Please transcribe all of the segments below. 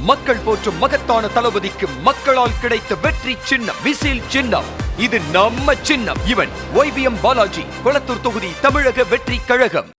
மக்கள் போற்றும் மகத்தான தளபதிக்கு மக்களால் கிடைத்த வெற்றி சின்னம் விசில் சின்னம். இது நம்ம சின்னம். இவன் YBM பாலாஜி, கொளத்தூர் தொகுதி, தமிழக வெற்றி கழகம்.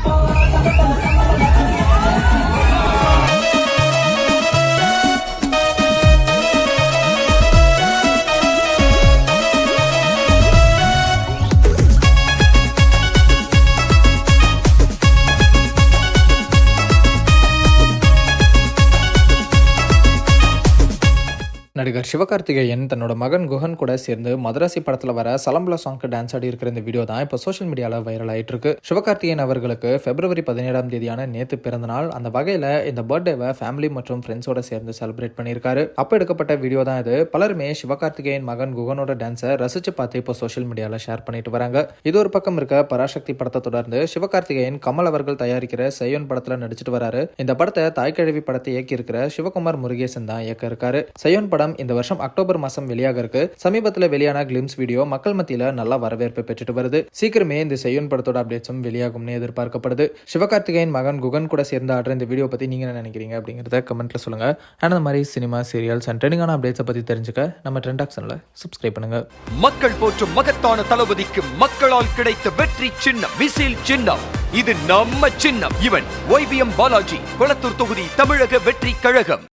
நடிகர் சிவகார்த்திகேயன் தன்னோட மகன் குஹன் கூட சேர்ந்து மதராசி படத்துல வர சலம்பல சாங்க்கு டான்ஸ் ஆடி இருக்கிற இந்த வீடியோ தான் இப்போ சோஷியல் மீடியால வைரல் ஆயிட்டு இருக்கு. சிவகார்த்திகேயன் அவர்களுக்கு February 17ஆம் தேதியான நேத்து பிறந்த நாள். அந்த வகையில இந்த பர்த்டேவை ஃபேமிலி மற்றும் ஃப்ரெண்ட்ஸோட சேர்ந்து செலிப்ரேட் பண்ணியிருக்காரு. அப்ப எடுக்கப்பட்ட வீடியோ தான் இது. பலருமே சிவகார்த்திகேயன் மகன் குஹனோட டான்ஸை ரசிச்சு பார்த்து இப்போ சோஷியல் மீடியால ஷேர் பண்ணிட்டு வராங்க. இது ஒரு பக்கம் இருக்க, பராசக்தி படத்தை தொடர்ந்து சிவகார்த்திகேயன் கமல் அவர்கள் தயாரிக்கிற சையோன் படத்துல நடிச்சிட்டு வராரு. இந்த படத்தை தாய்க்கிழவி படத்தை இயக்கி இருக்கிற சிவகுமார் முருகேசன் தான் இயக்க இருக்காரு. சையோன் படம் இந்த வருஷம் அக்டோபர் மாசம் வெளியாக இருக்கு. சமீபத்தில் வெளியான கிளிம்ஸ் வீடியோ மக்கள் மத்தியில நல்ல வரவேற்பு பெற்றுட்டு வருது. சீக்கிரமே இந்த செய்யுன் படத்தோட அப்டேட்ஸும் வெளியாகும்னு எதிர்பார்க்கப்படுது. சிவகார்த்திகேயன் மகன் குகன் கூட சேர்ந்து ஆடுற இந்த வீடியோ பத்தி நீங்க என்ன நினைக்கிறீங்க அப்படிங்கறத கமெண்ட்ல சொல்லுங்க. அந்த மாதிரி சினிமா, சீரியல்ஸ் அண்ட் ட்ரெண்டிங்கான அப்டேட்ஸை பத்தி தெரிஞ்சுக்க நம்ம ட்ரெண்ட் ஆக்ஷன்ல சப்ஸ்கிரைப் பண்ணுங்க. மக்கள் போற்றும் மகத்தான தளபதிக்கு மக்களால் கிடைத்த வெற்றி சின்னம் விசில் சின்னம். இது நம்ம சின்னம். இவன் YBM பாலாஜி, கொளத்தூர் தொகுதி, தமிழக வெற்றி கழகம்.